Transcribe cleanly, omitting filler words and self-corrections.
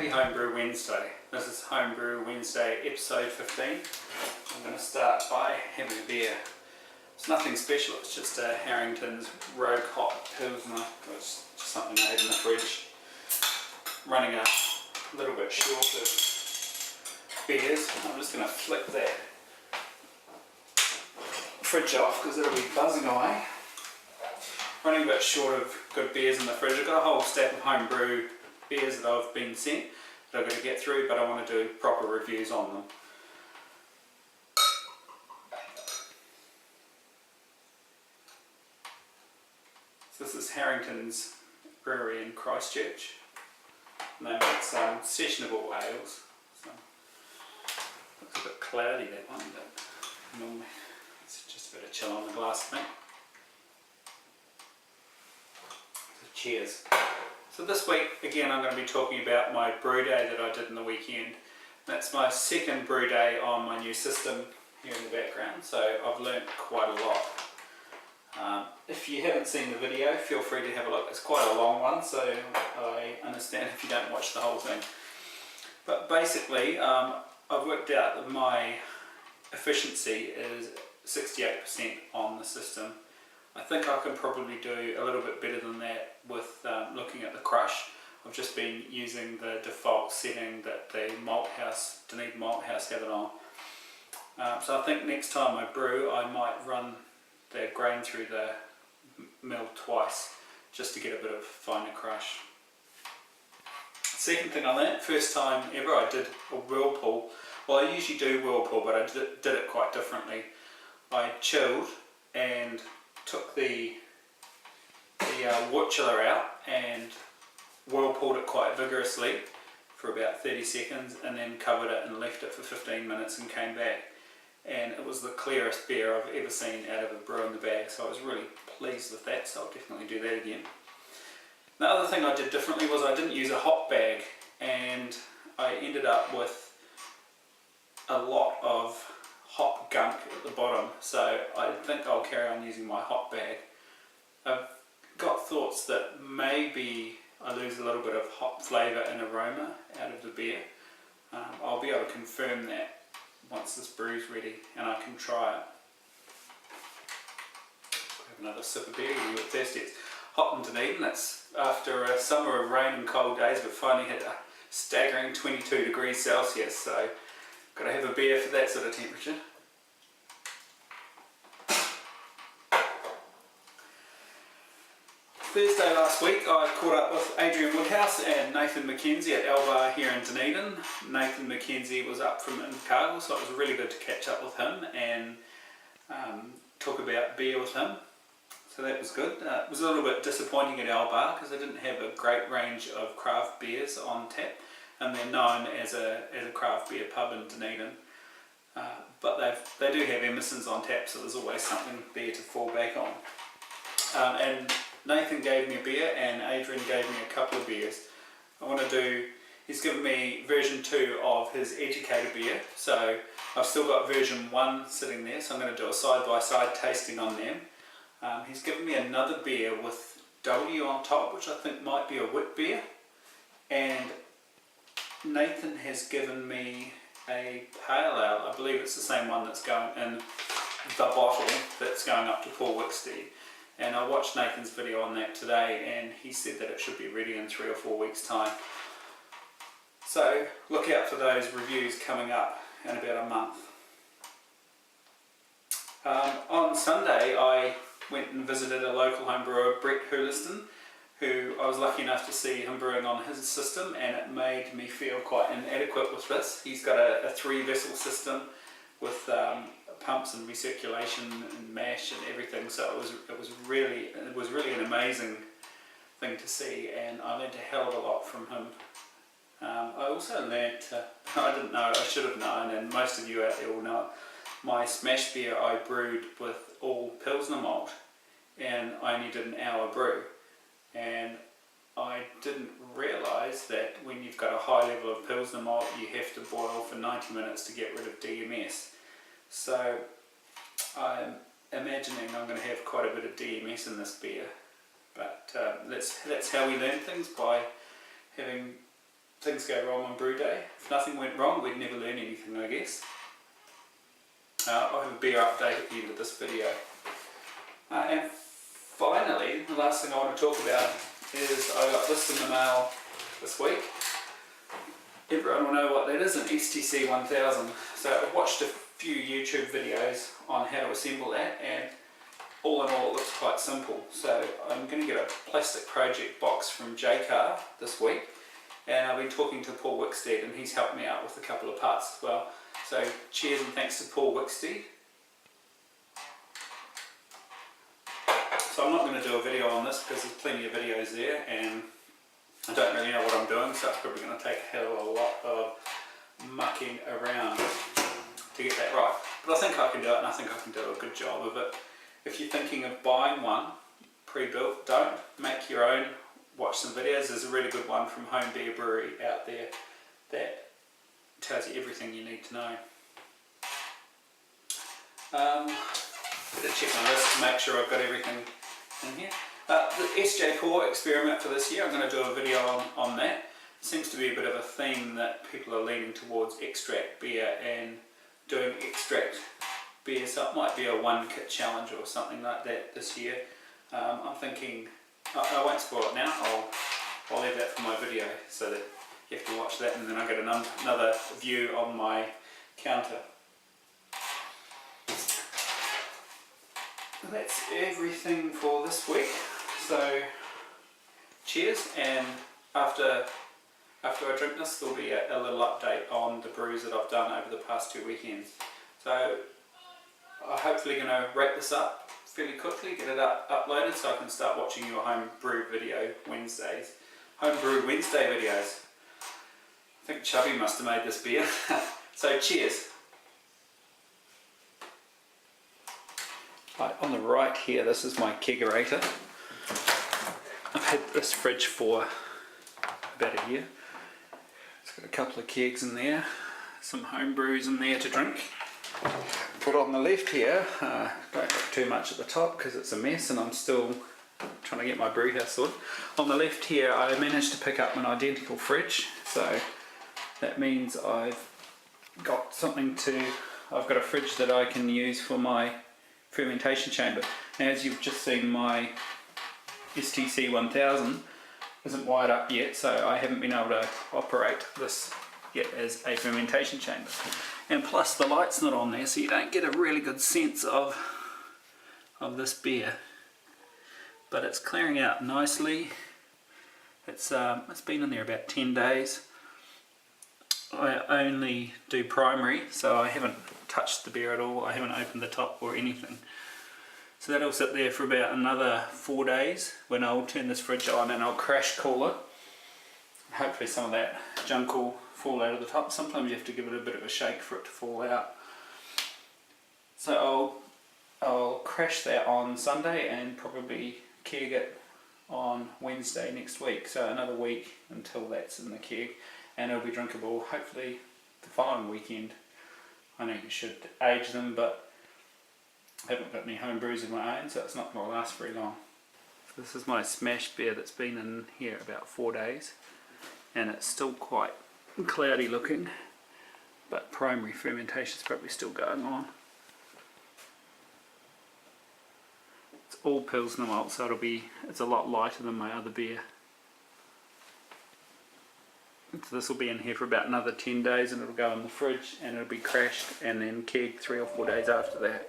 Happy Homebrew Wednesday. This is Homebrew Wednesday episode 15. I'm going to start by having a beer. It's nothing special, it's just a Harrington's Rogue Hot Pilsner. It's just something I had in the fridge. Running a little bit short of beers. I'm just going to flick that fridge off because it'll be buzzing away. Running a bit short of good beers in the fridge. I've got a whole stack of homebrew beers that I've been sent that I've got to get through, but I want to do proper reviews on them. So this is Harrington's Brewery in Christchurch. And they make some sessionable ales. So, looks a bit cloudy that one, but normally it's just a bit of chill on the glass, I think. So cheers. So this week, again, I'm going to be talking about my brew day that I did in the weekend. That's my second brew day on my new system here in the background, so I've learnt quite a lot. If you haven't seen the video, feel free to have a look. It's quite a long one, so I understand if you don't watch the whole thing. But basically, I've worked out that my efficiency is 68% on the system. I think I can probably do a little bit better than that with looking at the crush. I've just been using the default setting that the Dunedin Malt House have it on. So I think next time I brew I might run the grain through the mill twice just to get a bit of finer crush. Second thing I learnt, first time ever I did a whirlpool. Well, I usually do whirlpool, but I did it quite differently. I chilled and took the wood chiller out and whirlpooled it quite vigorously for about 30 seconds and then covered it and left it for 15 minutes and came back. And it was the clearest beer I've ever seen out of a brew in the bag, so I was really pleased with that, so I'll definitely do that again. The other thing I did differently was I didn't use a hop bag, and I ended up with a lot of hop gunk at the bottom, so I think I'll carry on using my hop bag. I've got thoughts that maybe I lose a little bit of hop flavour and aroma out of the beer. I'll be able to confirm that once this brew's ready and I can try it. Have another sip of beer, you get thirsty. It's hot in Dunedin. It's after a summer of rain and cold days, we've finally hit a staggering 22 degrees Celsius, so got to have a beer for that sort of temperature. Thursday last week I caught up with Adrian Woodhouse and Nathan McKenzie at Albar here in Dunedin. Nathan McKenzie was up from Invercargill, so it was really good to catch up with him and talk about beer with him. So that was good. It was a little bit disappointing at Albar because they didn't have a great range of craft beers on tap, and they're known as a craft beer pub in Dunedin. But they do have Emerson's on tap, so there's always something beer to fall back on. And Nathan gave me a beer and Adrian gave me a couple of beers. He's given me version 2 of his Educator beer, so I've still got version 1 sitting there, so I'm going to do a side-by-side tasting on them. He's given me another beer with W on top, which I think might be a wit beer, and Nathan has given me a pale ale. I believe it's the same one that's going in the bottle that's going up to Paul Wicksteed. And I watched Nathan's video on that today and he said that it should be ready in 3 or 4 weeks time. So look out for those reviews coming up in about a month. On Sunday I went and visited a local home brewer, Brett Huliston, who I was lucky enough to see him brewing on his system, and it made me feel quite inadequate with this. He's got a 3-vessel system with pumps and recirculation and mash and everything, so it was really an amazing thing to see, and I learned a hell of a lot from him. I also learnt, I didn't know, I should have known, and most of you out there will know, my smash beer I brewed with all Pilsner malt, and I only did an hour brew, and I didn't realise that when you've got a high level of Pilsner malt you have to boil for 90 minutes to get rid of DMS. So I'm imagining I'm going to have quite a bit of DMS in this beer, but that's how we learn things, by having things go wrong on brew day. If nothing went wrong, we'd never learn anything, I guess. I'll have a beer update at the end of this video. And finally, the last thing I want to talk about is I got this in the mail this week. Everyone will know what that is, an STC 1000. So I've watched a few YouTube videos on how to assemble that, and all in all it looks quite simple. So I'm going to get a plastic project box from Jaycar this week, and I've been talking to Paul Wicksteed and he's helped me out with a couple of parts as well. So cheers and thanks to Paul Wicksteed. So I'm not going to do a video on this because there's plenty of videos there and I don't really know what I'm doing, so it's probably going to take a hell of a lot of mucking around to get that right. But I think I can do it, and I think I can do a good job of it. If you're thinking of buying one pre-built, don't. Make your own, watch some videos. There's a really good one from Home Beer Brewery out there that tells you everything you need to know. Better check my list to make sure I've got everything in here. The SJ Pour experiment for this year, I'm going to do a video on that. It seems to be a bit of a theme that people are leaning towards extract beer and doing extract beer, so it might be a one kit challenge or something like that this year. I'm thinking, I won't spoil it now, I'll leave that for my video so that you have to watch that and then I get another view on my counter. That's everything for this week. So cheers, and after I drink this there'll be a little update on the brews that I've done over the past 2 weekends. So I'm hopefully going to wrap this up fairly quickly, get it uploaded so I can start watching your home brew video Wednesdays. Home brew Wednesday videos. I think Chubby must have made this beer. So cheers. Right, on the right here, this is my kegerator. I've had this fridge for about a year. It's got a couple of kegs in there, some home brews in there to drink. Put on the left here, don't put too much at the top because it's a mess and I'm still trying to get my brew house sorted. On the left here I managed to pick up an identical fridge, so that means I've got a fridge that I can use for my fermentation chamber. Now, as you've just seen, my STC 1000 isn't wired up yet, so I haven't been able to operate this yet as a fermentation chamber. And plus the light's not on there, so you don't get a really good sense of this beer. But it's clearing out nicely. It's been in there about 10 days. I only do primary, so I haven't touched the beer at all. I haven't opened the top or anything. So that'll sit there for about another 4 days when I'll turn this fridge on and I'll crash cool it. Hopefully some of that junk will fall out of the top. Sometimes you have to give it a bit of a shake for it to fall out. So I'll crash that on Sunday and probably keg it on Wednesday next week. So another week until that's in the keg, and it'll be drinkable hopefully the following weekend. I know you should age them, but I haven't got any home brews of my own, so it's not going to last very long. So this is my smash beer that's been in here about 4 days, and it's still quite cloudy looking, but primary fermentation is probably still going on. It's all Pilsner malt, so it's a lot lighter than my other beer. So this will be in here for about another 10 days and it'll go in the fridge and it'll be crashed and then kegged 3 or 4 days after that.